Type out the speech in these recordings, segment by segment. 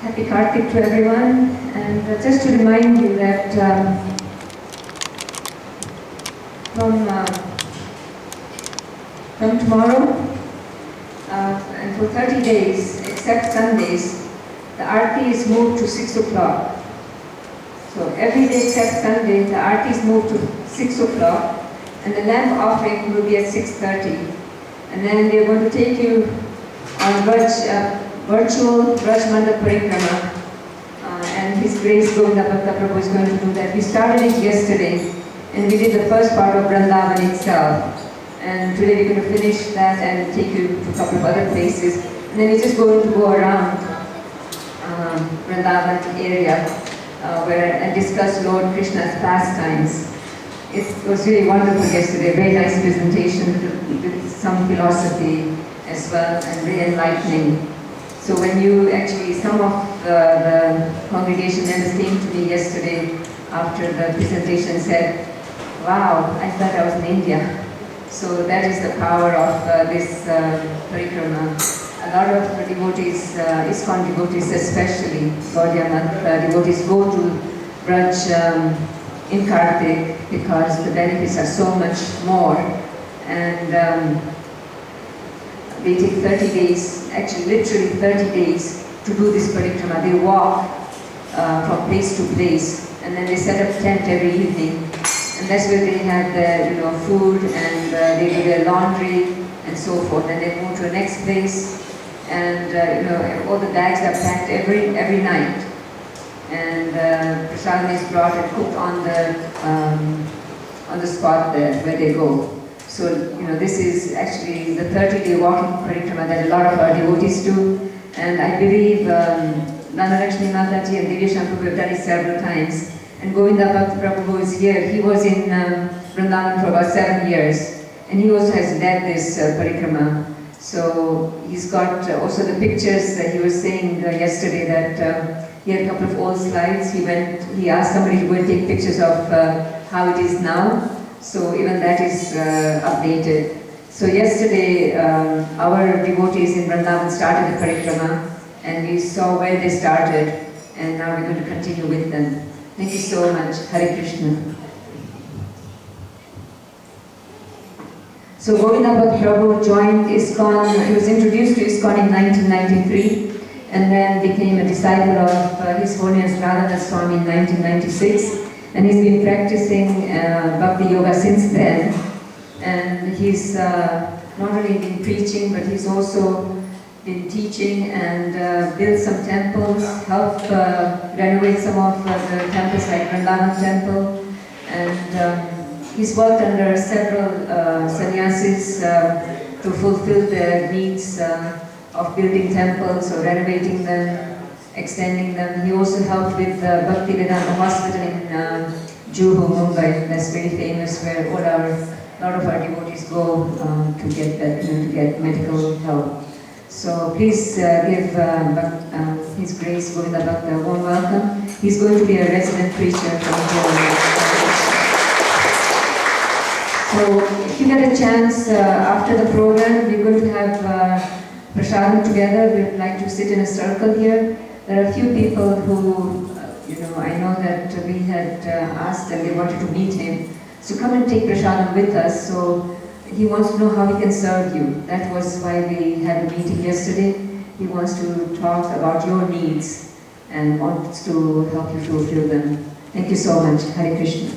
Happy Kartik to everyone, and just to remind you that from tomorrow and for 30 days, except Sundays, the Aarti is moved to 6 o'clock. So every day except Sunday, the Aarti is moved to 6 o'clock, and the lamp offering will be at 6:30. And then they are going to take you on virtual Vrindavan Parikrama, and His Grace Govinda Prabhu is going to do that. We started it yesterday, and we did the first part of Vrindavan itself. And today we're going to finish that and take you to a couple of other places. And then we're just going to go around Vrindavan area and discuss Lord Krishna's pastimes. It was really wonderful yesterday, very nice presentation with some philosophy as well, and very enlightening. So when you actually, some of the congregation members came to me yesterday after the presentation and said, wow, I thought I was in India. So that is the power of this parikrama. A lot of devotees, ISKCON devotees especially, Gaudiya devotees go to Braj in Kartik because the benefits are so much more. And they take 30 days, actually literally 30 days to do this parikrama. They walk from place to place, and then they set up tent every evening. And that's where they have their food, and they do their laundry and so forth. And they move to the next place, and all the bags are packed every night. And prasadam is brought and cooked on the spot there where they go. So this is actually the 30-day walking parikrama that a lot of our devotees do. And I believe Nanda Lakshmi Mataji and Divya Shankar have done it several times. And Govinda Bhakta Prabhu, who is here, he was in Vrindavan for about 7 years, and he also has led this parikrama. So he's got also the pictures that he was saying yesterday that he had a couple of old slides. He asked somebody to go and take pictures of how it is now. So even that is updated. So yesterday, our devotees in Vrindavan started the parikrama, and we saw where they started, and now we're going to continue with them. Thank you so much. Hare Krishna. So Govinda Bhakta Prabhu joined ISKCON. He was introduced to ISKCON in 1993, and then became a disciple of His Holiness Radhanath Swami in 1996. And he's been practicing Bhakti Yoga since then. And he's not only been preaching, but he's also been teaching and built some temples, helped renovate some of the temples like Vrindavan Temple. And he's worked under several sannyasis to fulfill their needs of building temples or renovating them, extending them. He also helped with the Bhakti Vedanta Hospital in Juhu, Mumbai. That's very famous, where a lot of our devotees go to get medical help. So please give His Grace Govinda Bhakta a warm welcome. He's going to be a resident preacher from here. So if you get a chance after the program, we're going to have prasadam together. We'd like to sit in a circle here. There are a few people who, I know that we had asked and they wanted to meet him. So come and take prasadam with us. So he wants to know how he can serve you. That was why we had a meeting yesterday. He wants to talk about your needs and wants to help you fulfill them. Thank you so much. Hare Krishna.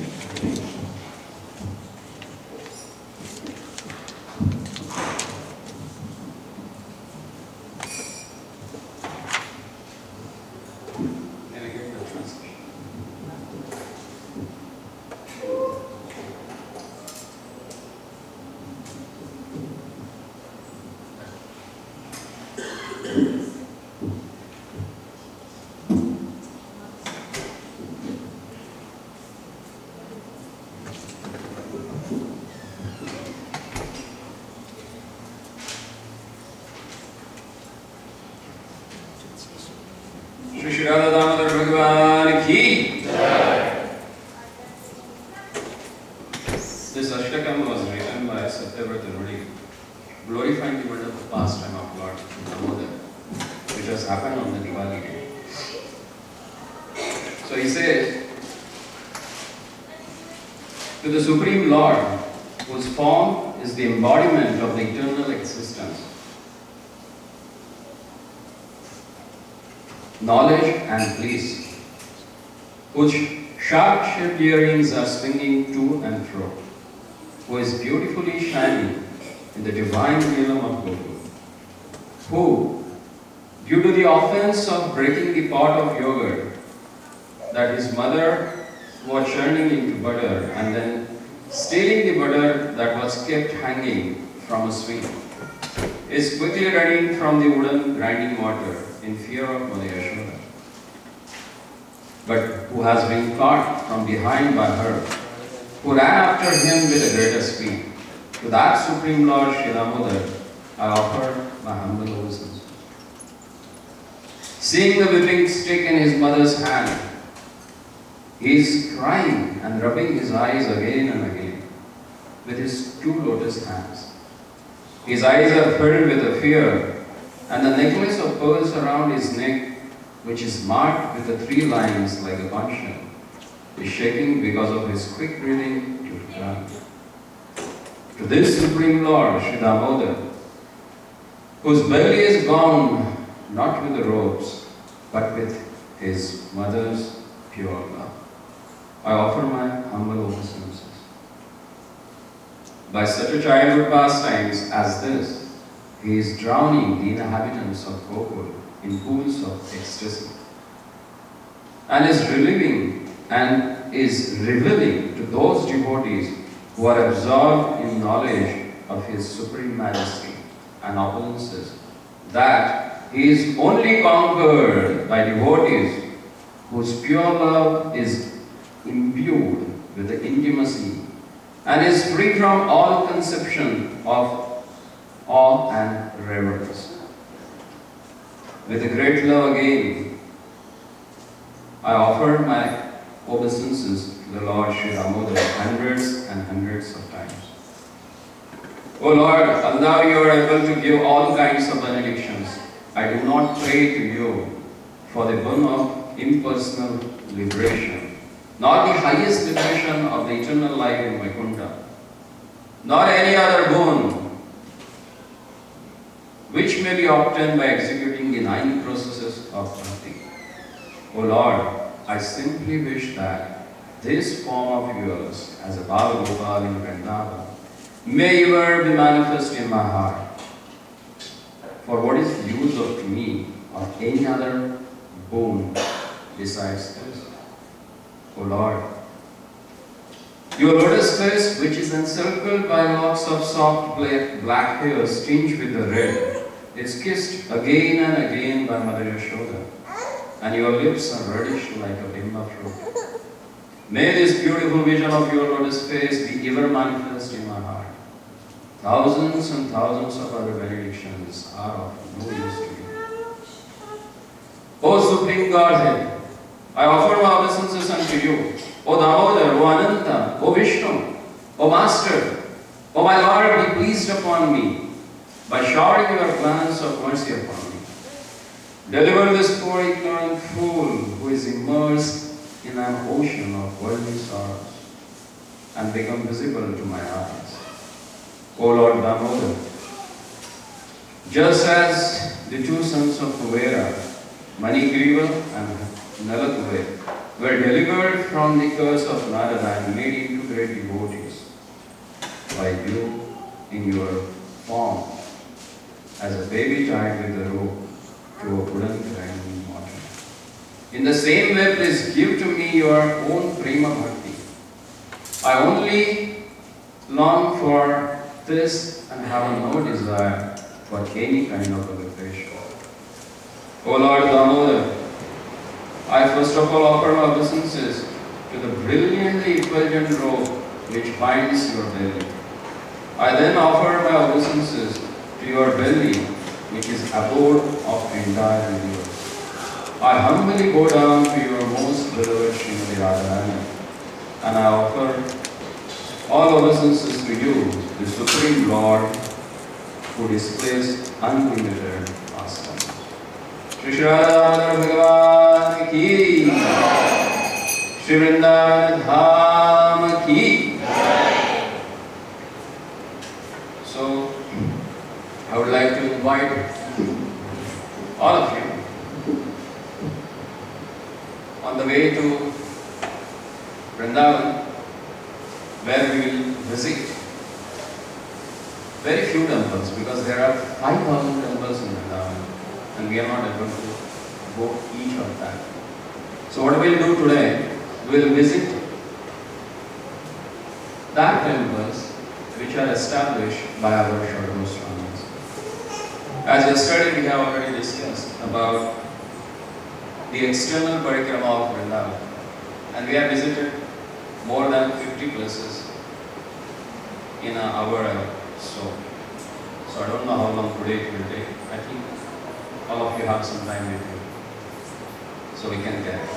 Shri Radha Damodar Bhagavan ki Jai. This Ashtakam was written by Satyavrata Nudi, glorifying the word of the pastime of Lord Damodar, which has happened on the Diwali day. So he says, to the Supreme Lord, whose form is the embodiment of the eternal existence, knowledge and bliss, whose sharp-shaped earrings are swinging to and fro, who is beautifully shining in the divine realm of Gokul, who, due to the offense of breaking the pot of yogurt that his mother was churning into butter and then stealing the butter that was kept hanging from a swing, is quickly running from the wooden grinding mortar in fear of Mother Yashoda, but who has been caught from behind by her, who ran after him with a greater speed. To that Supreme Lord Sri Damodar, I offer my humble obeisance. Seeing the whipping stick in his mother's hand, he is crying and rubbing his eyes again and again with his two lotus hands. His eyes are filled with a fear, and the necklace of pearls around his neck, which is marked with the 3 lines like a conch shell, is shaking because of his quick breathing to the ground. To this Supreme Lord, Sri Damodar, whose belly is bound not with the ropes, but with his mother's pure love, I offer my humble obeisances. By such a childhood pastimes as this, he is drowning the inhabitants of Gokul in pools of ecstasy, and is revealing to those devotees who are absorbed in knowledge of his supreme majesty and opulences that he is only conquered by devotees whose pure love is imbued with the intimacy and is free from all conception of awe and reverence. With a great love again, I offer my obeisances to the Lord Sri Damodar hundreds and hundreds of times. O Lord, although you are able to give all kinds of benedictions, I do not pray to you for the boon of impersonal liberation, nor the highest liberation of the eternal life in Vaikuntha, nor any other boon which may be obtained by executing the 9 processes of bhakti. O Lord, I simply wish that this form of yours as a Bal Gopal in Vrindavan may ever be manifest in my heart. For what is the use of me of any other boon besides this? O Lord, your lotus face, which is encircled by locks of soft black hair tinged with the red, is kissed again and again by Mother Yashoda, and your lips are reddish like a bimba fruit. May this beautiful vision of your lotus face be ever manifest in my heart. Thousands and thousands of other benedictions are of no use to me. O Supreme Godhead, I offer my obeisances unto you. O Damodar, O Ananta, O Vishnu, O Master, O my Lord, be pleased upon me by showering your glance of mercy upon me. Deliver this poor ignorant fool who is immersed in an ocean of worldly sorrows and become visible to my eyes. O Lord Damodar, just as the 2 sons of Kuvera, Manigriva and Nalatuve, were delivered from the curse of Narada and made into great devotees by you in your form as a baby tied with a rope to a wooden grinding mortar. In the same way, please give to me your own prema bhakti. I only long for this and have no desire for any kind of liberation. O Lord Damodar, I first of all offer my obeisances to the brilliantly effulgent robe which binds your belly. I then offer my obeisances to your belly, which is abode of entire universe. I humbly bow down to your most beloved Srimati Radharani, and I offer all obeisances to you, the Supreme Lord, who displays unlimited pastime. Shri Radha Bhagavan ki Shri Vrindavan Dham Ki. So, I would like to invite all of you on the way to Vrindavan, where we will visit very few temples, because there are 5,000 temples in Vrindavan and we are not able to go each of that. So what we will do today, we will visit that temples which are established by our Shorta Goswamis. As yesterday we have already discussed about the external Parikrama of Vrindavan, and we have visited more than 50 places in an hour or so. So I don't know how long today it will take. I think all of you have some time with you, so we can get it.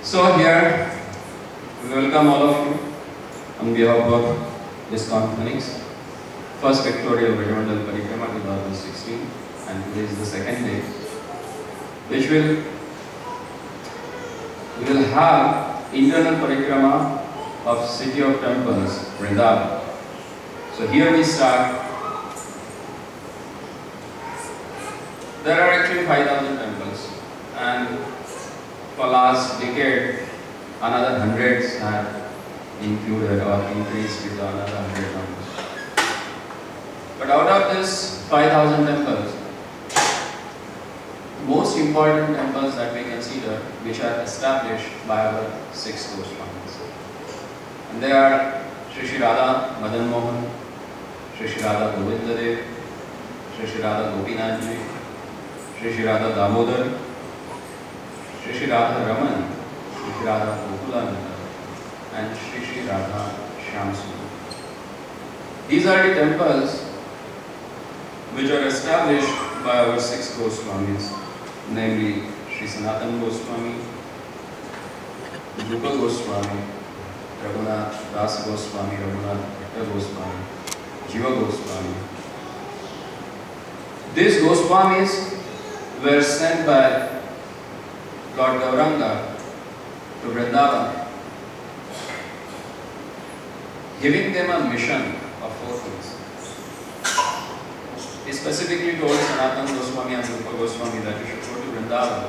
So here, we welcome all of you on behalf of this conference, first pictorial Vrindavan Parikrama 2016, and today is the second day, which we will have internal Parikrama of city of temples, Vrindavan. So here we start. There are actually 5,000 temples, and for last decade, another hundreds have included or increased with another 100 numbers. But out of this 5,000 temples, most important temples that we consider, which are established by our 6 Goswamis, and they are Shri Radha Madan Mohan, Shri Radha Govinda Dev, Shri Radha Gopinath Ji, Shri Radha Damodar, Shri Radha Raman, Shri Radha Gokulananda, and Shri Radha Shyamsundar. These are the temples which are established by our 6 Goswamis, namely Shri Sanatana Goswami, Rupa Goswami, Raghunath Das Goswami, Raghunath Bhatta Goswami, Jiva Goswami. These Goswamis were sent by Lord Gauranga to Vrindavan, giving them a mission of 4 things. He specifically told Sanatana Goswami and Rupa Goswami that you should go to Vrindavan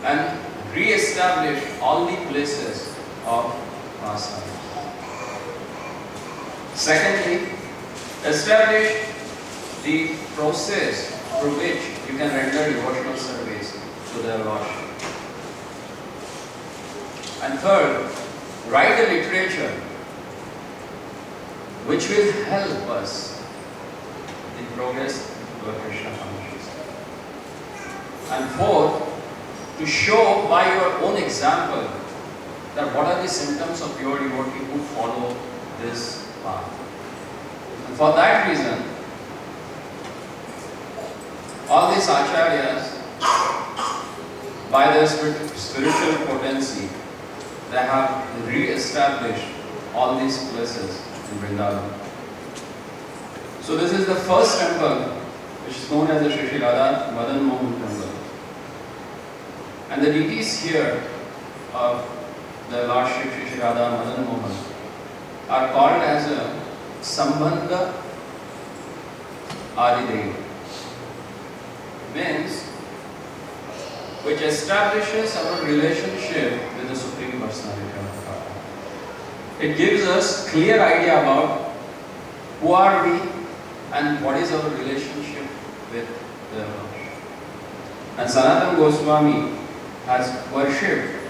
and re-establish all the places of pastime. Secondly, establish the process through which you can render devotional service to their Lordship. And third, write a literature which will help us in progress toward Krishna consciousness. And fourth, to show by your own example that what are the symptoms of pure devotee who follow this path. And for that reason, all these acharyas, by their spiritual potency, they have re-established all these places in Vrindavan. So this is the first temple which is known as the Shri Radha Madan Mohan temple. And the deities here of the Lordship Shri Radha Madan Mohan are called as a Sambandha Adidev, means which establishes our relationship with the Supreme Personality of God. It gives us clear idea about who are we and what is our relationship with the Lord. And Sanatana Goswami has worshipped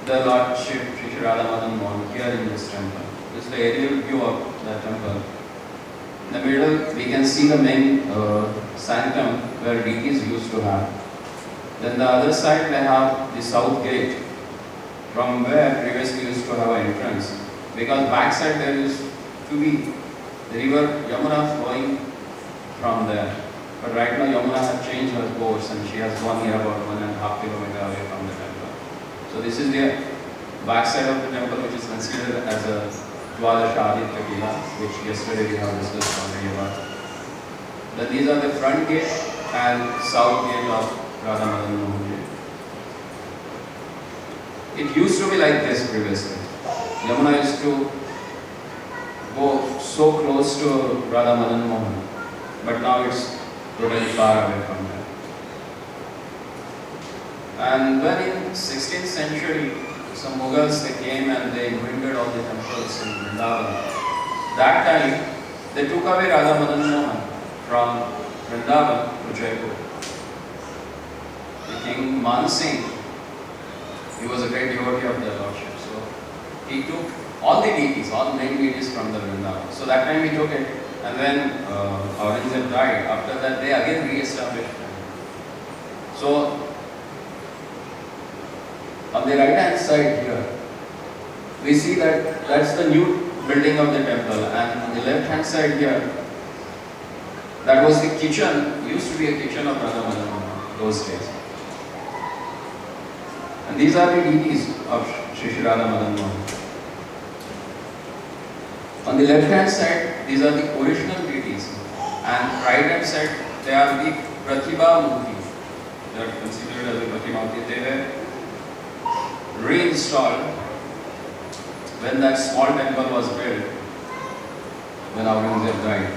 the Lordship Shri Radha Madan Mohan here in this temple. This is the aerial view of the temple. In the middle, we can see the main sanctum where deities used to have. Then the other side, they have the south gate, from where previously used to have an entrance. Because backside there used to be the river Yamuna flowing from there. But right now Yamuna has changed her course and she has gone here about 1.5 kilometers away from the temple. So this is the backside of the temple, which is considered as a Dwadasha Aditya Kila, which yesterday we have discussed already about. Then these are the front gate and south gate of Radha Madan Mohan. It used to be like this previously. Yamuna used to go so close to Radha Madan Mohan, but now it's totally far away from there. And when in 16th century, some Mughals they came and they invaded all the temples in Vrindavan. That time, they took away Radha Madan Mohan from Vrindavan to Jaipur. The king Man Singh, he was a great devotee of their lordship. So he took all the deities, all main deities from the Vrindavan. So that time he took it, and when Aurangzeb died, after that they again re-established it. So on the right hand side here, we see that that's the new building of the temple, and on the left hand side here, that was the kitchen, used to be a kitchen of Radha Madan those days. And these are the deities of Shri Radha Madan Mohan. On the left hand side, these are the original deities, and right hand side, they are the Pratibha Murti. They are considered as the Pratibha Murti. They were reinstalled when that small temple was built, when Aurangzeb died.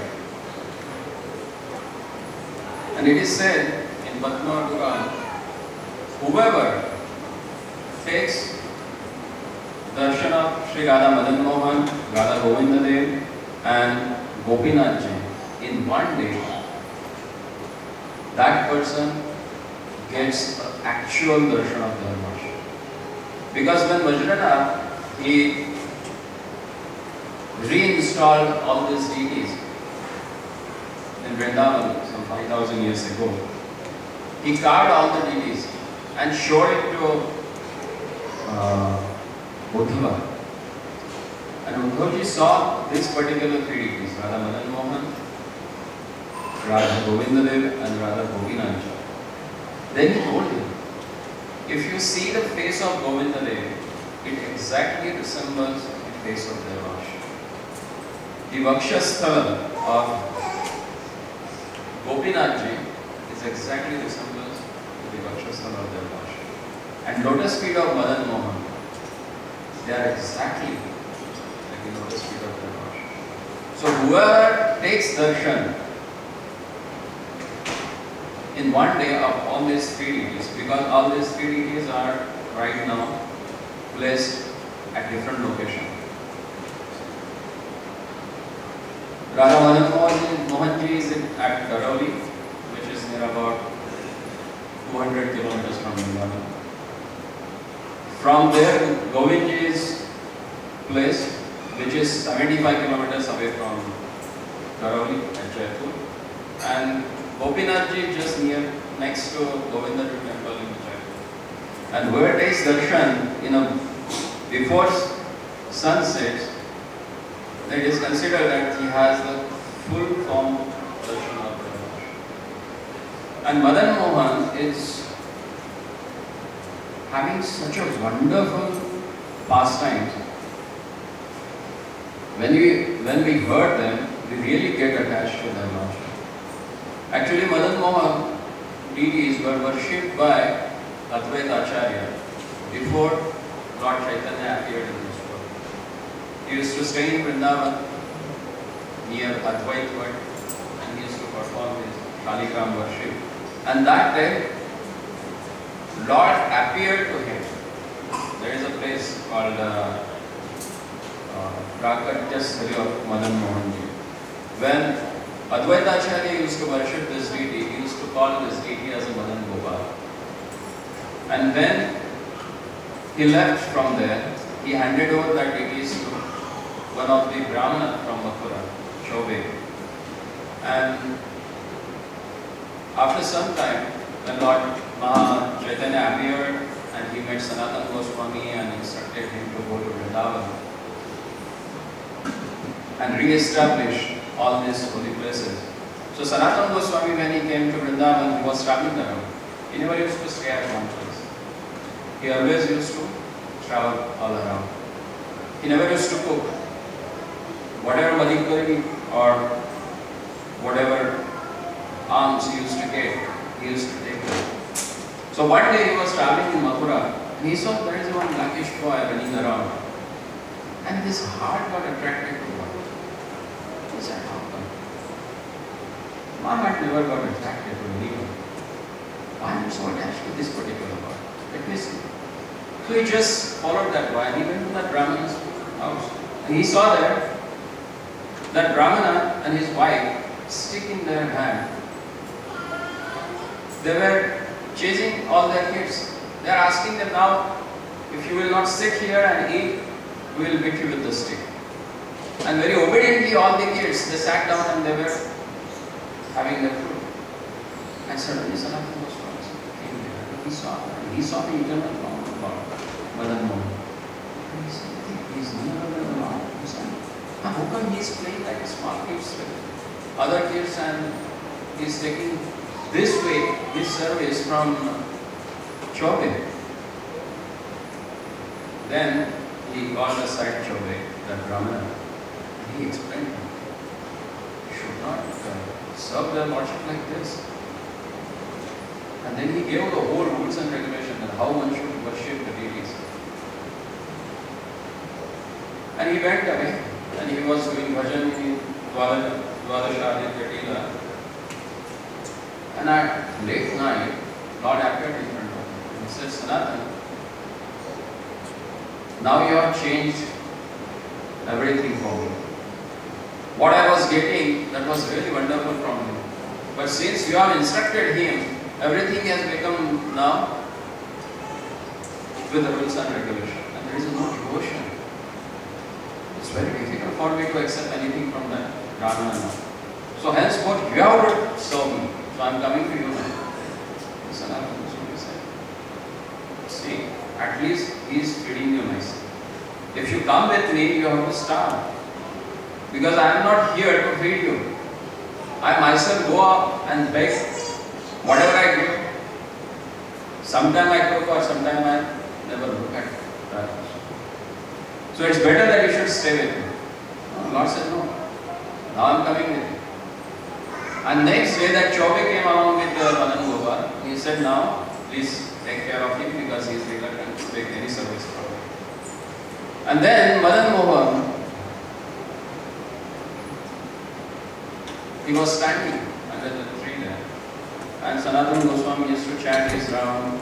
And it is said in Patna Quran, whoever takes darshan of Sri Radha Madan Mohan, Radha Govinda Dev and Gopinath Ji in one day, that person gets an actual darshan of their worship. Because when Vajranath, he reinstalled all these deities in Vrindavan some 5,000 years ago, he carved all the deities and showed it to Uddhava. And Uddhavji saw this particular three deities, Radha Madan Mohan, Radha Govinda Dev and Radha Gopinath. Then he told him, if you see the face of Govinda Dev, it exactly resembles the face of their worship. The Vakshasthala of Gopinath Ji is exactly resembles to the Vakshasthala of their worship. And lotus feet of Madan Mohan, they are exactly like the lotus feet of their worship. So whoever takes darshan in one day of all these three deities, because all these three deities are right now placed at different locations. Radha Madan Mohan Ji is at Dharauli, which is near about 200 kilometers from Vrindavan. From there, Govind Ji is placed, which is 75 kilometers away from Dharauli at Jaipur, and Gopinath Ji just next to Govinda temple in Jaipur. And whoever takes darshan before sun sets, it is considered that he has the full form darshan of the Lord. And Madan Mohan is having such a wonderful pastimes. When we heard them, we really get attached to them also. Actually, Madan Mohan deities were worshipped by Advaita Acharya before Lord Chaitanya appeared in this world. He used to stay in Vrindavan near Advaita Wat, and he used to perform his Shaligram worship. And that day, Lord appeared to him. There is a place called Prakatyasthali of Madan Mohan Ji. When Advaita Acharya used to worship this deity, he used to call this deity as a Madan Gopal. And when he left from there, he handed over that deities to one of the Brahmana from Mathura, Chaube. And after some time, when Lord Chaitanya appeared and he met Sanatana Goswami and instructed him to go to Vrindavan and re-establish all these holy places. So Sanatana Goswami, when he came to Vrindavan, he was traveling around. He never used to stay at one place. He always used to travel all around. He never used to cook. Whatever madhikari or whatever alms he used to get, he used to take them. So one day he was traveling in Mathura And he saw there is one blackish boy running around. And his heart got attracted to God. He said, how come? My heart never got attracted to anyone. Why am I so attached to this particular God? Let me see. So he just followed that boy and he went to that Brahmana's house. And he saw there that Brahmana and his wife stick in their hand. They were chasing all their kids. They are asking them now, if you will not sit here and eat, we will beat you with the stick. And very obediently all the kids, they sat down and they were having their food. And suddenly Sanatana Goswami came there. He saw the eternal form of God, Madan Mohan. And he said, he is none other than the Lord. He said, how come he is playing like a small kids with other kids and he is taking this way, this service from Chobe? Then he called aside Chobe, that Brahmana, and he explained to him, you should not serve the Lordship like this. And then he gave the whole rules and regulations on how one should worship the deities. And he went away, and he was doing bhajan in Dwadashaditya Tila. And at late night, Lord appeared in front of him and said, Sanatana, now you have changed everything for me. What I was getting, that was really wonderful from you. But since you have instructed him, everything has become now with the rules and regulations. And there is no devotion. It's very difficult for me to accept anything from that Brahmana now. So henceforth, you have to serve me. So I am coming to you now. Sanatana Goswami said, see, at least he is feeding you nicely. If you come with me, you have to starve. Because I am not here to feed you. I myself go up and beg whatever I get. Sometimes I cook or sometimes I never look at that. So it's better that you should stay with me. Lord said, no. Now I am coming with you. And next day that Chobe came along with Madan Gopal. He said, now please take care of him because he is reluctant to take any service from him. And then Madan Mohan, he was standing under the tree there. And Sanatana Goswami used to chant his round,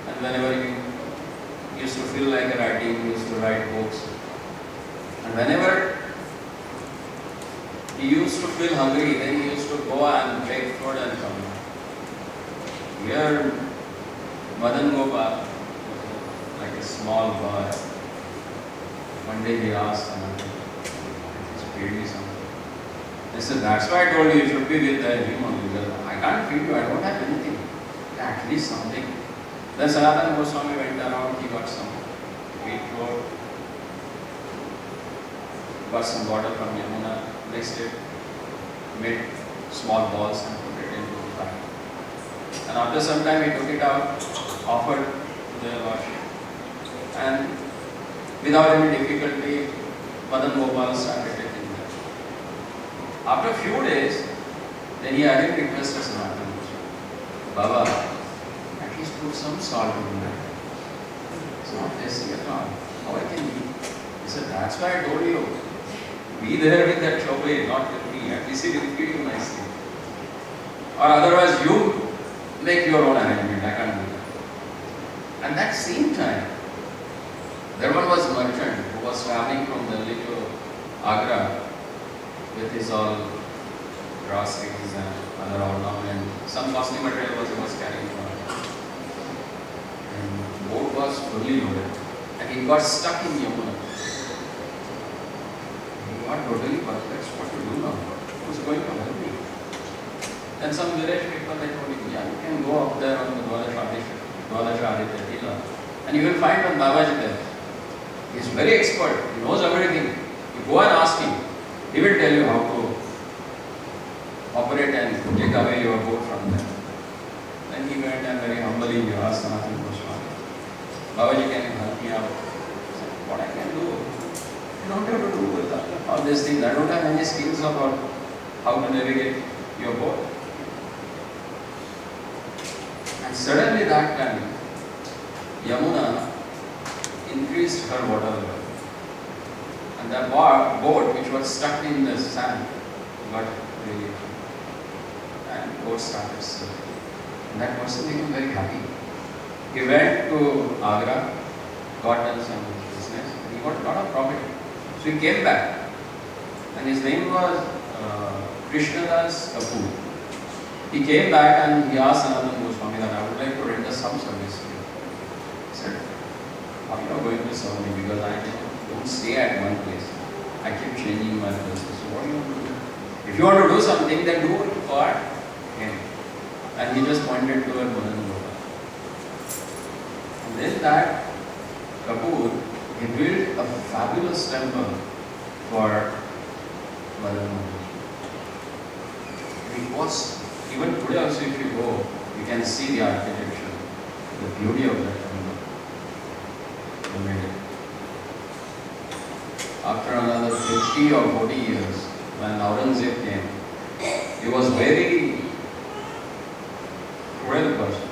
and whenever he used to feel like writing, he used to write books. And whenever he used to feel hungry, then he used to go and beg food and come. Here, Madan Gopal, like a small boy, one day he asked Sanatana, please feed me something. They said, that's why I told you should be with him only, because I can't feed you, I don't have anything. At least something. Then Sanatana Goswami went around, he got some wheat flour, got some water from Yamuna, mixed it, made small balls and put it into the fire. And after some time he took it out, offered to the Lordship. And without any difficulty, Madan Gopal started taking that. After a few days, then he again requested Sanatana Goswami, Baba, at least put some salt in that. It's not tasty at all. How I can eat? He said, that's why I told you. Be there with that Chobe, not with me. At least he will feed you nicely. Or otherwise you make your own arrangement. I can't do that. And that same time, there one was merchant who was traveling from Delhi to Agra with his all groceries and other ornament. Some costly material was carrying for him. And the boat was fully loaded. And he got stuck in Yamuna. He got totally perplexed what to do now. Who's going to help me? Then some village people, they told him, yeah, you can go up there on the Dwadashaditya Tila and you will find one Babaji there. He is very expert, he knows everything. You go and ask him, he will tell you how to operate and take away your boat from there. Then he went and very humbly he asked Sanatana Goswami, Babaji, can you help me out? He said, what I can do? You don't have to do with all these things. I don't have any skills about how to navigate your boat. And suddenly that time, Yamuna increased her water level. And the boat which was stuck in the sand got really high. And boat started sailing. And that person became very happy. He went to Agra, got done some business, and he got a lot of profit. So he came back. And his name was Krishnadas Kapoor. He came back and he asked Sanatana Goswami that I would like to render some service to you. He said, how are you going to serve me? Because I don't stay at one place. I keep changing my places. So what do you want to do? If you want to do something, then do it for him. And he just pointed to a Madan Gopal. And then that Kapoor, he built a fabulous temple for Madan Mohan. It was, even today also if you go, you can see the architecture, the beauty of that temple. They made it. After another 50 or 40 years, when Aurangzeb came, he was very cruel person.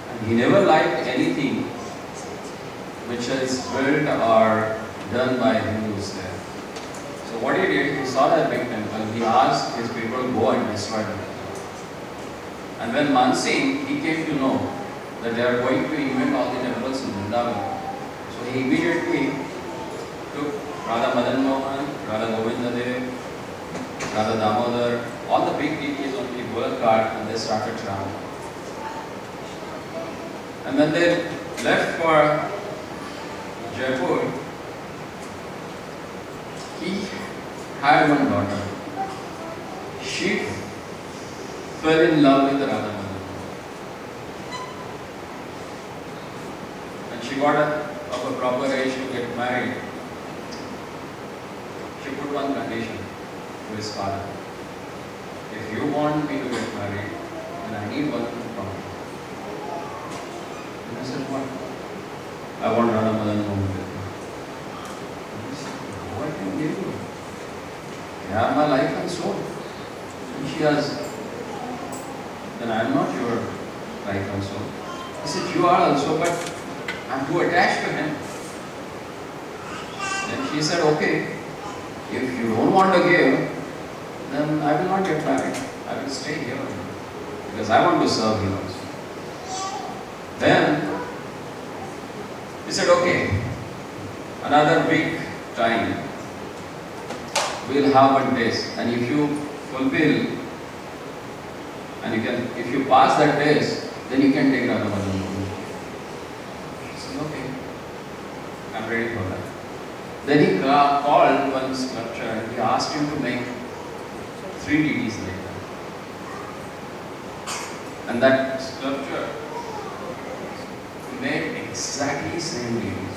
And he never liked anything which is built or done by Hindus there. So what he did, he saw that big temple, he asked his people to go and destroy the temple. And when Mansingh, he came to know that they are going to invent all the temples in Vrindavan. So he immediately took Radha Madan Mohan, Radha Govinda Dev, Radha Damodar, all the big deities on the bullock cart, and they started traveling. And when they left for Jaipur, he had one daughter. She fell in love with Radha Madan. And she got of a proper age to get married. She put one condition to his father. If you want me to get married, then I need one thing from you. And I said, what? I want Radha Madan Mohan with me. And he said, what can I give you? You are my life and soul. And she asked, then I am not your life and soul. He said, you are also, but I am too attached to him. Then she said, okay, if you don't want to give, then I will not get married. I will stay here because I want to serve you also. Then he said, okay, another week time, we'll have one test, and if you fulfill, and if you pass that test, then you can take Radha Madan Mohan. He said, okay, I'm ready for that. Then he called one sculptor and he asked him to make 3 deities like that. And that sculpture made exactly same deities.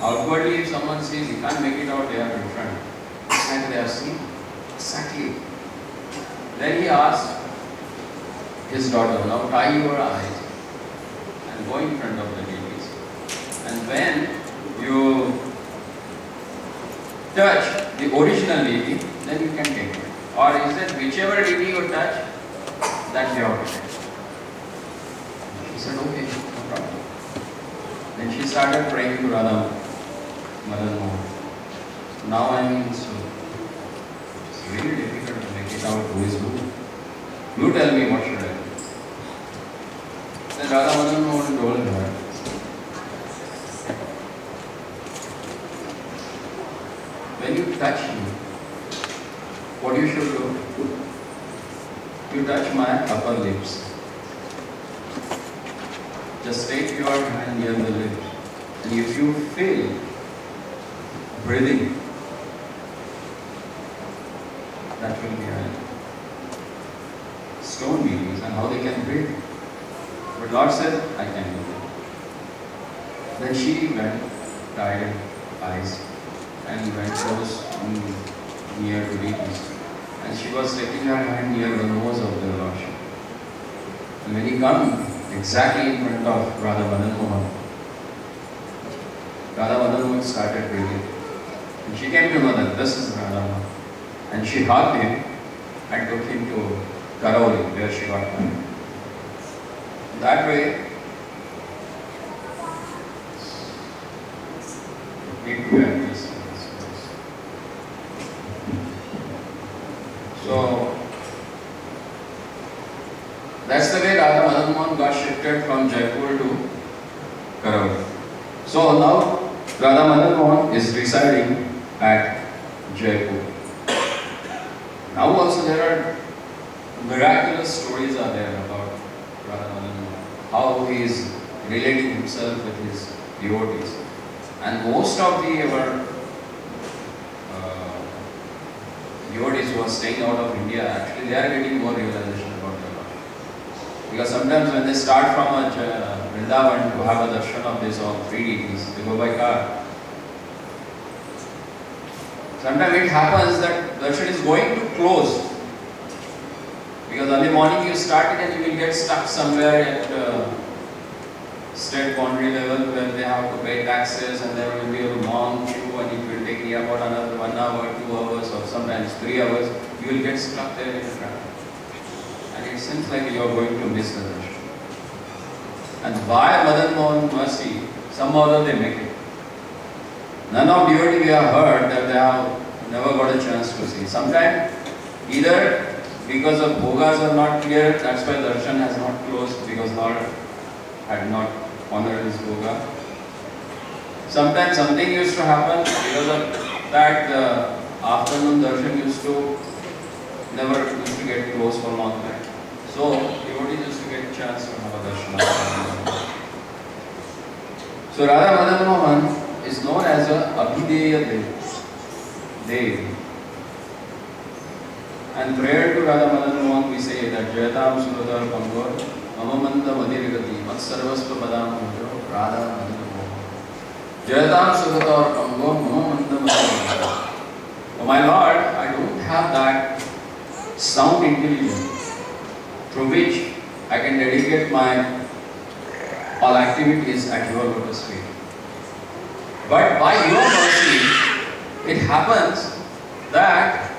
Outwardly, if someone sees, he can't make it out, they are different. It's like they are seen. Exactly. Then he asked his daughter, now tie your eyes and go in front of the deities. And when you touch the original deity, then you can take it. Or is it whichever deity you touch, that you have to take. She said, okay, no problem. Then she started praying to Radha Madan Mohan. Now I am in soup. It's really difficult to make it out who is who. You tell me what should I do. Then Radha Madan Mohan told her, when you touch me, what you should do? You touch my upper lips. Just take your hand near the lips, and if you feel breathing, that will be a stone beings and how they can breathe. But Lord said, I can do it. Then she went, tied her eyes, and went close near to deities. And she was taking her hand near the nose of the Lordship. And when he came exactly in front of Radha Madan Mohan, Radha Madan Mohan started breathing. And she came to know that this is Radha Mohan. And she hugged him and took him to Karauli, where she got married. That way, need to address in this place. So that's the way Radha Madan Mohan got shifted from Jaipur to Karavali. So now Radha Madan Mohan is residing at Jaipur. Now also there are miraculous stories are there about Radha Madan Mohan, how he is relating himself with his devotees. And most of the devotees who are staying out of India, actually they are getting more realization about their Lord. Because sometimes when they start from a Vrindavan to have a darshan of these all three deities, they go by car. Sometimes it happens that darshan is going to close. Because early morning you start it and you will get stuck somewhere at state boundary level where they have to pay taxes and there will be a long queue and it will take about another 1 hour, 2 hours or sometimes 3 hours. You will get stuck there in the traffic. And it seems like you are going to miss the darshan. And by Madan Mohan mercy, somehow they make it. None of devotee we have heard that they have never got a chance to see. Sometimes either because of bhogas are not clear, that's why darshan has not closed because Lord had not honored his bhoga. Sometimes something used to happen because of that the afternoon darshan used to get closed for a long time. So devotees used to get a chance to have a darshan. So Radha Madan Mohan is known as a Abhideya Dev. And prayer to Radha Madan Mohan we say that Jayatam Suradhar Pangor Mamamanda Madirigati Mat Sarvasva Padam Mujo Radha Madan Mohan Jayatam Suradhar Pangor Mamamanda Madirigati. Oh my Lord, I don't have that sound intelligence through which I can dedicate my all activities at your lotus feet. But by your mercy, it happens that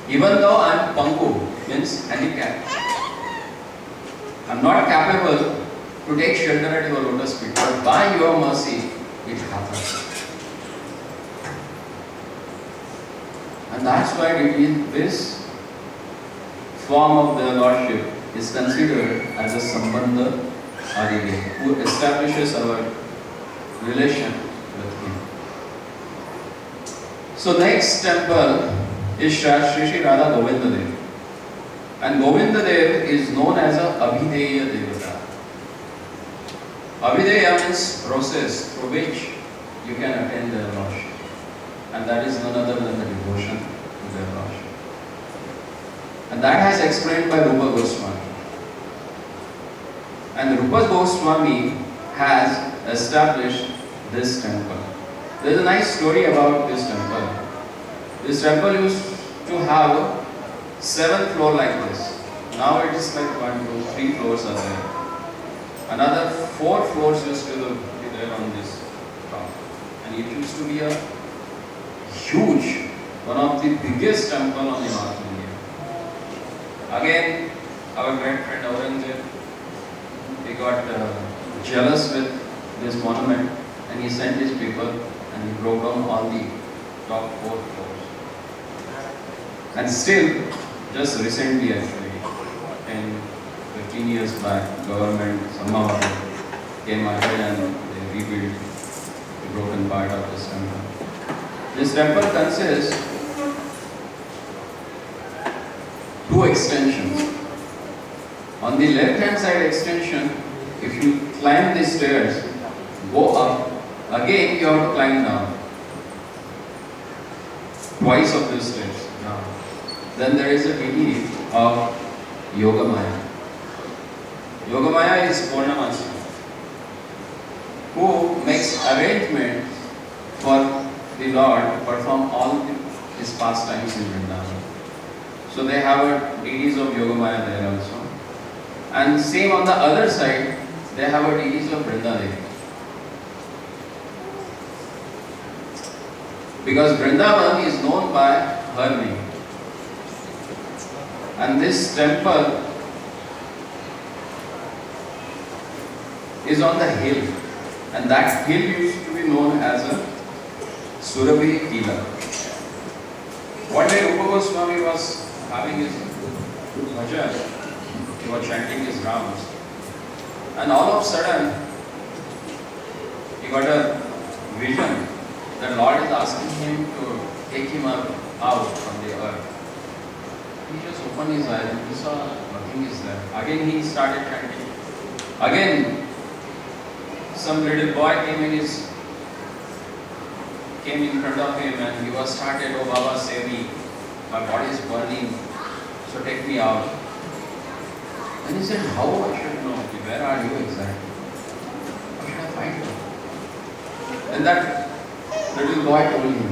even though I am Pangu, means handicapped, I am not capable to take shelter at your lotus feet. But by your mercy, it happens. And that's why this form of the Lordship is considered as a Sambandha Adivya, who establishes our relation with Him. So next temple is Shri Radha Govinda Dev. And Govinda Dev is known as a Abhideya Devata. Abhideya means process through which you can attain their Lordship. And that is none other than the devotion to their Lordship. And that has explained by Rupa Goswami. And Rupa Goswami has established this temple. There is a nice story about this temple. This temple used to have 7 floors like this. Now it is like 1, 2, 3 floors are there. Another 4 floors used to be there on this top. And it used to be a huge, one of the biggest temple on the North India. Again, our great friend Aurangzeb, he got jealous with this monument and he sent his people and he broke down all the top 4 floors. And still, just recently actually, 10, 15 years back, government somehow came ahead and they rebuilt the broken part of this temple. This temple consists 2 extensions. On the left hand side extension, if you climb the stairs, go up, again you have to climb down. Twice of these stairs down. Then there is a deity of Yogamaya. Yogamaya is Purnamasi, who makes arrangements for the Lord to perform all his pastimes in Vrindavan. So they have a deities of Yogamaya there also. And same on the other side, they have a deities of Vrindavan. Because Vrindavan is known by her name. And this temple is on the hill. And that hill used to be be known as a Surabhi Tila. One day Rupa Goswami was having his bhajan, he was chanting his rounds, and all of a sudden he got a vision that Lord is asking him to take him out from the earth. He just opened his eyes and he saw nothing is there. Again he started chanting. Again some little boy came in front of him and he was started, "Oh Baba, save me. My body is burning. So take me out." And he said, "How I should know? Where are you exactly? How should I find you?" And that little boy told him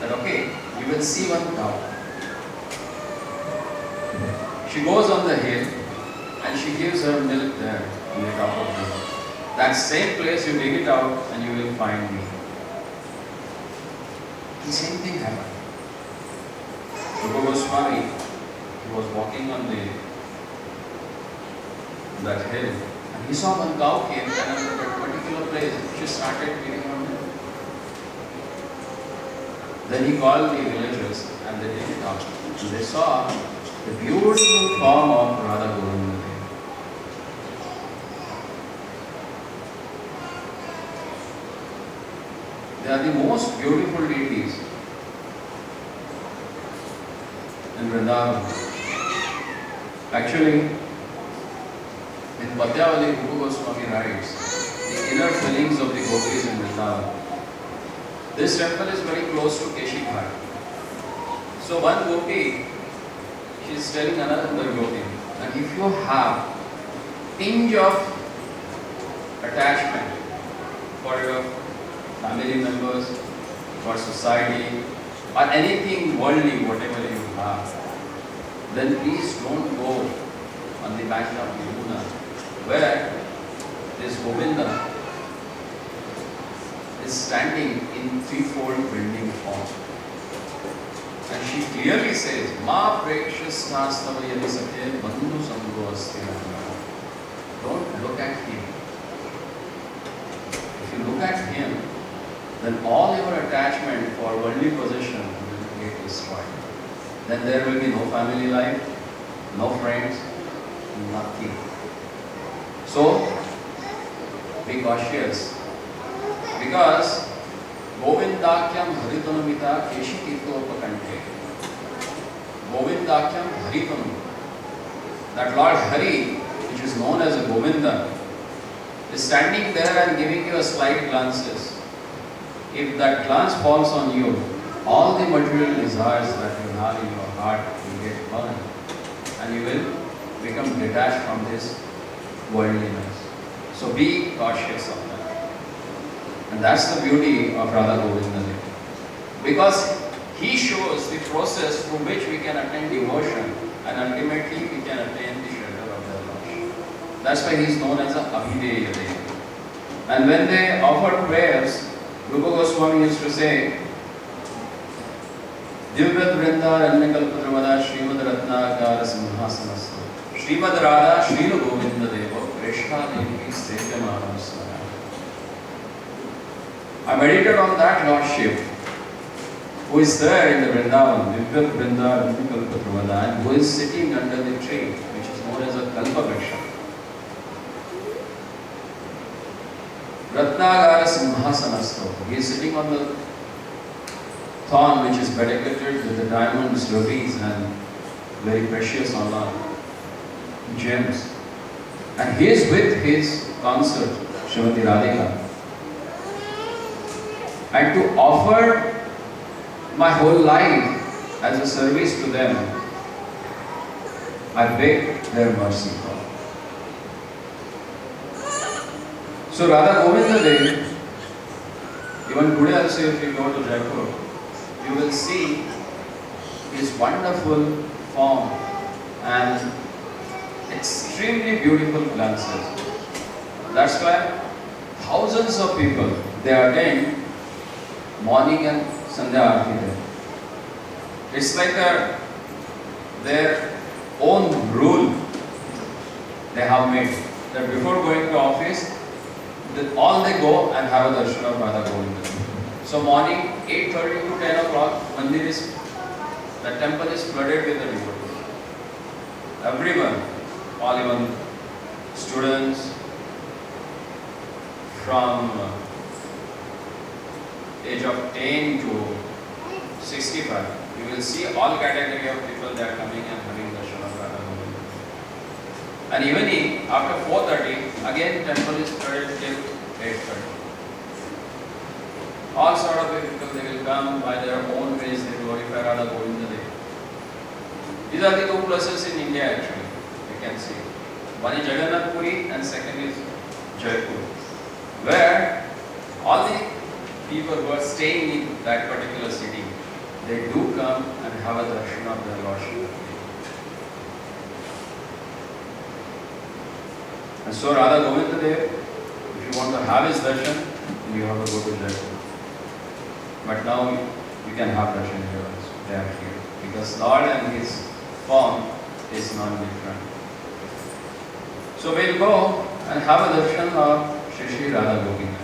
that, "Okay, you will see one cow. She goes on the hill and she gives her milk there on the top of the hill. That same place you dig it out and you will find me." The same thing happened. Rupa Goswami, he was walking on that hill and he saw one cow came and at a particular place she started giving her milk. Then he called the villagers and they did it out. And they saw the beautiful form of Radha Govinda. They are the most beautiful deities in Vrindavan. Actually, in Padyavali, Rupa Goswami writes the inner feelings of the gopis in Vrindavan. This temple is very close to Keshi Ghat. So one gopi, she is telling another gopi that if you have tinge of attachment for your family members, for society, or anything worldly, whatever you have, then please don't go on the bank of Yamuna, where this Govinda is standing in threefold bending form. And she clearly says, "Ma precious nastava yadi sakhe bandhu sambho asthira." Don't look at him. If you look at him, then all your attachment for worldly possession will get destroyed. Then there will be no family life, no friends, nothing. So, be cautious. Because Govindakyam Haritanamita Keshikitopakante. Govindakyam Haritanam. That Lord Hari, which is known as a Govinda, is standing there and giving you a slight glances. If that glance falls on you, all the material desires that you have in your heart will get burned and you will become detached from this worldliness. So be cautious of that. And that's the beauty of Radha Govinda. Because he shows the process through which we can attain devotion and ultimately we can attain the shelter of the Lord. That's why he is known as a Abhideya Deva. And when they offered prayers, Rupa Goswami used to say, "Divya Vrinda Ranyakalpadramada Srimad Ratnakara Simhasanastu Srimad Radha Srila Govinda Deva Preshta Devi Sevyamana Svara." I meditated on that Lordship who is there in the Vrindavan, Divya Vrinda Ranyakalpadramada, and who is sitting under the tree which is known as a Kalpavriksha. Ratnagara Simhasanasto. He is sitting on the thorn which is bedecked with the diamonds, rubies and very precious gems. And he is with his consort, Srimati Radhika. And to offer my whole life as a service to them, I beg their mercy. So Radha Govinda Dev, even today also if you go to Jaipur, you will see his wonderful form and extremely beautiful glances. That's why thousands of people, they attend morning and Sandhya Aarti there. It's like their own rule they have made that before going to office, all they go and have a darshan of Radha Govinda. So morning 8:30 to 10 o'clock, the temple is flooded with the devotees. Everyone, all even students from age of 10 to 65, you will see all category of people that are coming and having darshan of Radha Govinda. And evening after 4:30, again temple is flooded till 8:30. All sort of people, they will come by their own ways, they glorify Radha Govinda Dev. These are the two places in India actually, you can see. One is Jagannath Puri and second is Jaipur, where all the people who are staying in that particular city, they do come and have a darshan of their Lordship. And so Radha Govinda Dev, if you want to have his darshan, you have to go to Jaipur. But now you can have darshan here also. They are here. Because Lord and his form is non-different. So we'll go and have a darshan of Shri Shri Radha Govinda,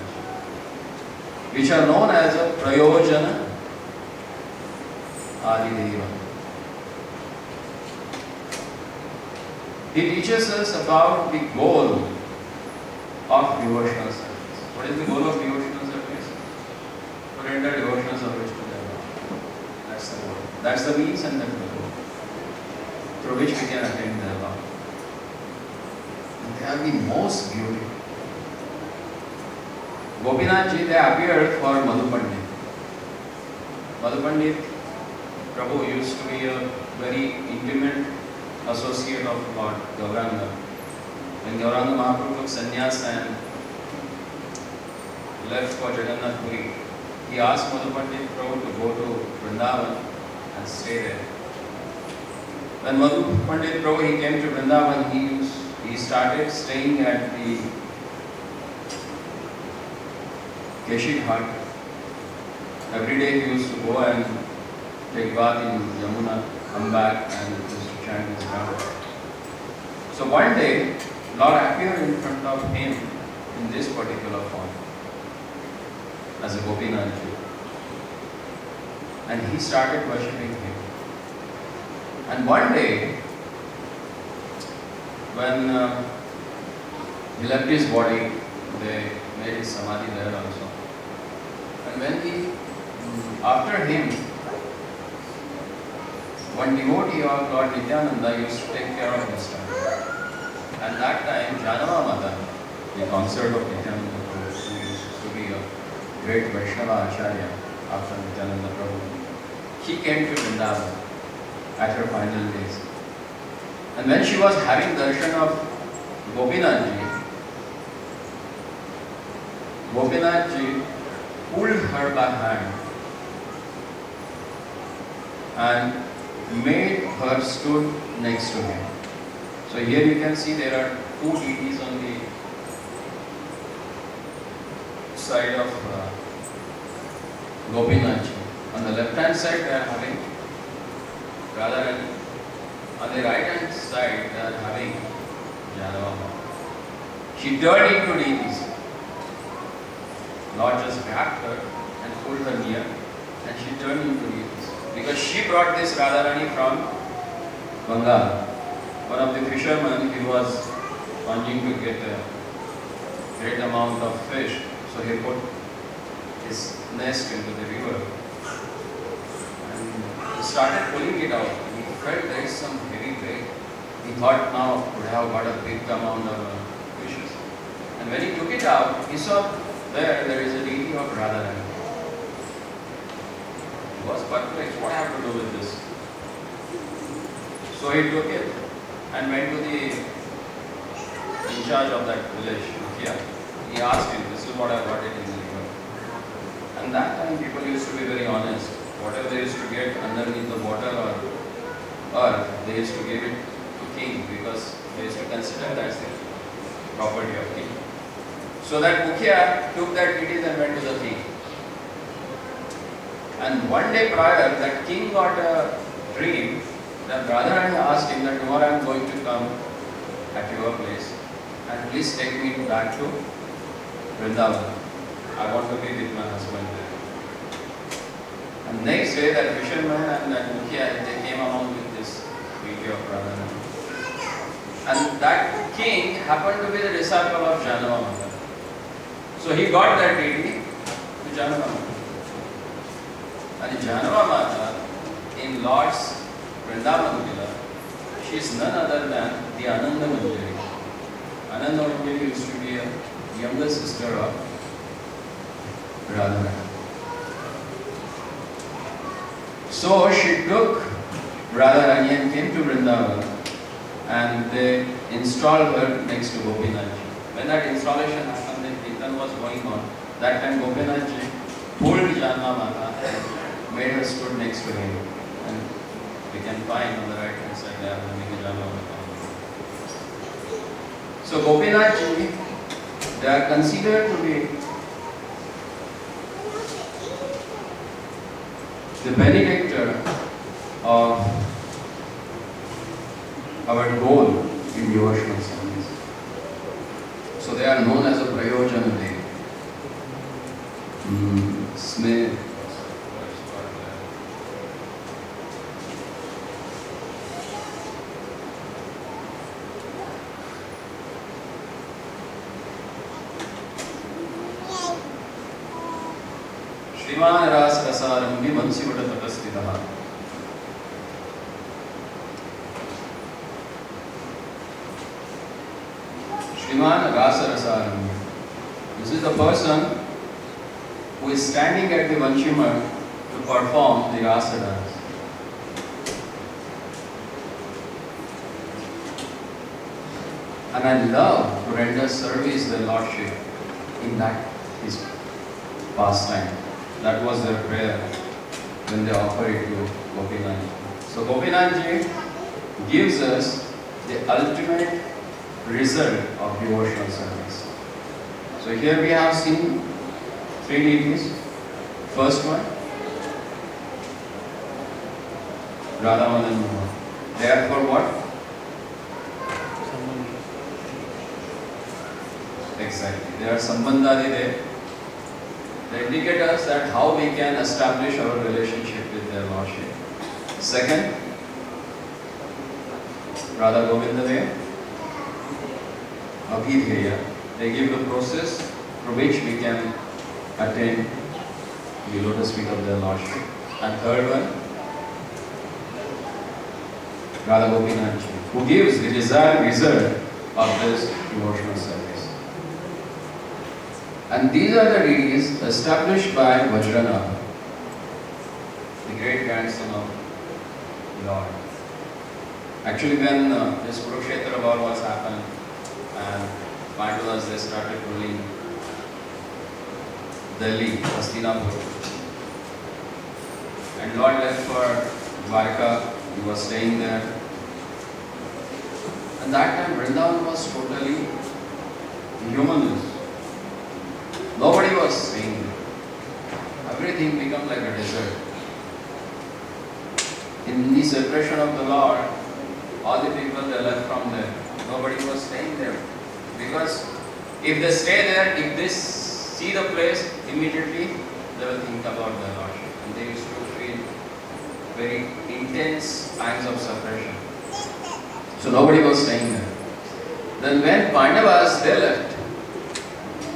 which are known as a Prayojana Adideva. He teaches us about the goal of devotional service. What is the goal of devotional service? To render devotional service to the Lord. That's the goal. That's the means and that's the goal through which we can attain the Lord. They are the most beautiful. Gopinath ji, they appeared for Madhu Pandit. Madhu Pandit Prabhu used to be a very intimate associate of Lord Gauranga. When Gauranga Mahaprabhu took sannyas and left for Jagannath Puri, he asked Madhu Pandit Prabhu to go to Vrindavan and stay there. When Madhu Pandit Prabhu he came to Vrindavan, he started staying at the Keshi Ghat. Every day he used to go and take bath in Yamuna, come back and used to chant his round. So one day, Lord appeared in front of him in this particular form as a Gopinath ji. And he started worshipping him. And one day, when he left his body, they made his samadhi there also. And when after him, one devotee of Lord Nityananda used to take care of his time. And that time, Janava Mata, the consort of Nityananda Prabhu, who used to be a great Vaishnava Acharya after Nityananda Prabhu, she came to Vrindavan at her final days. And when she was having darshan of Gopinath ji pulled her by hand and made her stood next to him. So here you can see there are two deities on the side of Gopinath ji. On the left hand side they are having Radharani. On the right hand side they are having Janava. She turned into deities. Lord just grabbed her and pulled her near and she turned into deities. Because she brought this Radharani from Bengal. One of the fishermen, he was wanting to get a great amount of fish, so he put his nest into the river and he started pulling it out. He felt there is some heavy weight. He thought now would have got a big amount of fishes. And when he took it out, he saw there is a deity of Radharani. He was perplexed. What I have to do with this? So he took it and went to the in charge of that village. He asked him, this is what I got it in the river. And that time people used to be very honest. Whatever they used to get underneath the water or earth, they used to give it to king because they used to consider that's the property of king. So that Mukhya took that deity and went to the king. And one day prior, that king got a dream that Radharani asked him that tomorrow I am going to come at your place and please take me back to Vrindavan. I want to be with my husband there. And next day, that fisherman and that Mukhya, they came along with this video of Radharani. And that king happened to be the disciple of Janava Mata. So he got that deity to Janava Mata. And Janava Mata, in Lord's Vrindavan Villa, she is none other than the Ananda Manjari. Ananda Manjari used to be a younger sister of Radharani. So she took Radharani and came to Vrindavan and they installed her next to Gopinathji. When that installation happened, the Kirtan was going on. That time Gopinathji pulled Janava Mata and made her stood next to him. And we can find on the right hand side there having a Janava Mata. So Gopinathji, they are considered to be the benedictor of our goal in devotional service. So they are known as a Prayojana Dev. Smith. Shriman Ras Rasarambi Mansivata Tapastitaha. Shriman Rasa Rasarambi. This is the person who is standing at the Vanchima to perform the Rasa dance. And I love to render service to the Lordship in that his pastime. That was their prayer when they offer it to Gopinathji. So Gopinathji gives us the ultimate result of devotional service. So here we have seen three deities. First one, Radha Madan Mohan. They are for what? Exactly. They are Sambandhadi Dev. They indicate us that how we can establish our relationship with their Lordship. Second, Radha Govinda Dev, Abhidheya. They give the process through which we can attain the lotus feet of their Lordship. And third one, Radha Gopinathji, who gives the desired result of this devotional service. And these are the deities established by Vajranath, the great grandson of Lord. Actually, when this Kurukshetra war was happened and Pandavas, they started ruling Delhi, Hastinapur. And Lord left for Dwarka, he was staying there. And that time Vrindavan was totally humanless. Nobody was staying there. Everything became like a desert. In the separation of the Lord, all the people they left from there. Nobody was staying there. Because if they stay there, if they see the place, immediately they will think about their Lordship. And they used to feel very intense kinds of separation. So nobody was staying there. Then when Pandavas, they left,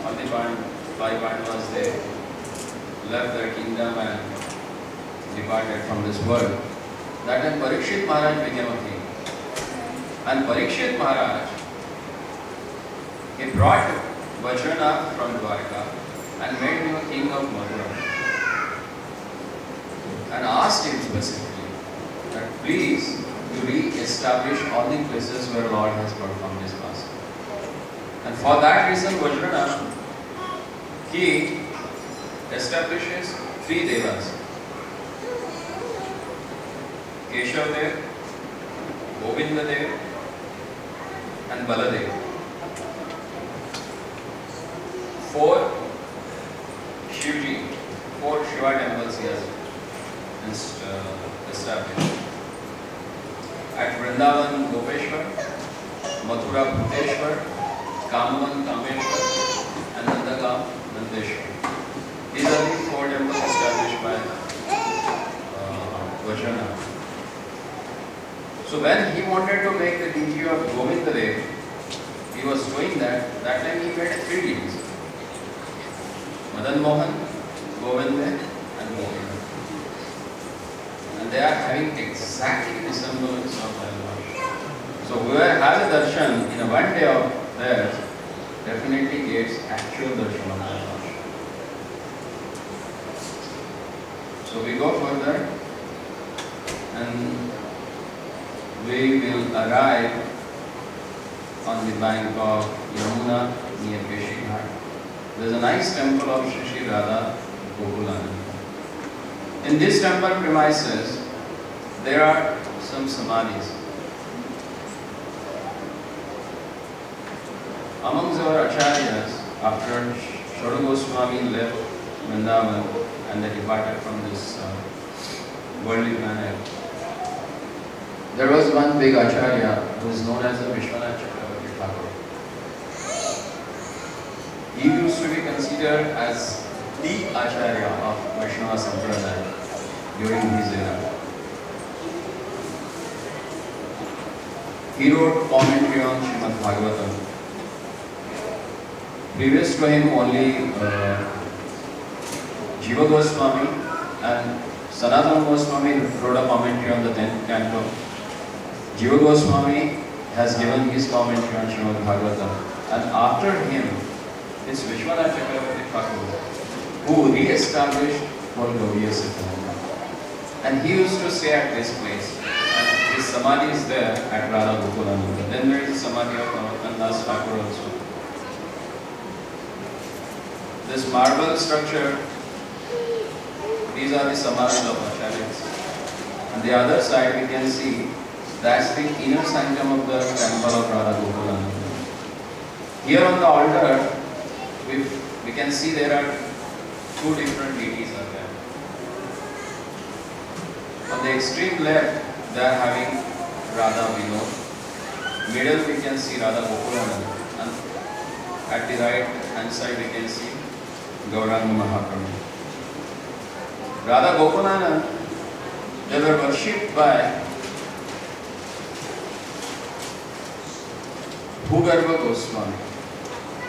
all the five Pandavas, they left their kingdom and departed from this world. That time Parikshit Maharaj became a king. And Parikshit Maharaj, he brought Vajranath from Dwarka and made him a king of Mathura. And asked him specifically that please you re-establish all the places where Lord has performed his past. And for that reason Vajranath, he establishes three devas. Keshav Dev, Govinda Dev and Baladev. Four Shivji, four Shiva temples he has established. At Vrindavan Gopeshwar, Mathura Bhuteshwar, Kamavan Kameshwar and Nandagam Nandeshwar. These are the 4 temples established by Vajrana. So when he wanted to make the deity of Govinda, he was doing that. That time he made 3 deities: Madan Mohan, Govinda, and Govinda. And they are having exactly the semblance of their Lord. So whoever has a darshan in a one day of theirs definitely gets actual darshan of their Lord. So we go further and we will arrive on the bank of Yamuna near Keshighat. There is a nice temple of Shri Radha Gokulananda. In this temple premises, there are some samadhis. Amongst our acharyas, after Shoda Goswami left Vrindavan and they departed from this worldly planet, there was one big acharya who is known as the Vishwanath Chakravarti Thakur. He used to be considered as the acharya of Vaishnava Sampradaya during his era. He wrote commentary on Srimad Bhagavatam. Previous to him, only Jiva Goswami and Sanatana Goswami wrote a commentary on the 10th canto. Jiva Goswami has given his commentary on Srimad Bhagavatam, and after him, it's Vishwanath Chakravarti Thakur who re-established whole Gaudiya Siddhanta. And he used to stay at this place, and his samadhi is there at Radha Gokulananda. Then there is the samadhi of Navakandas Thakur also. This marble structure, these are the samadhis of acharyas. On the other side, we can see that's the inner sanctum of the temple of Radha Gokulananda. Here on the altar, we can see there are 2 different deities are there. On the extreme left, they are having Radha Vinod. Middle we can see Radha Gokulananda. And at the right hand side we can see Gauranga Mahaprabhu. Radha Gokulananda, they were worshipped by Bhugarbha Goswami.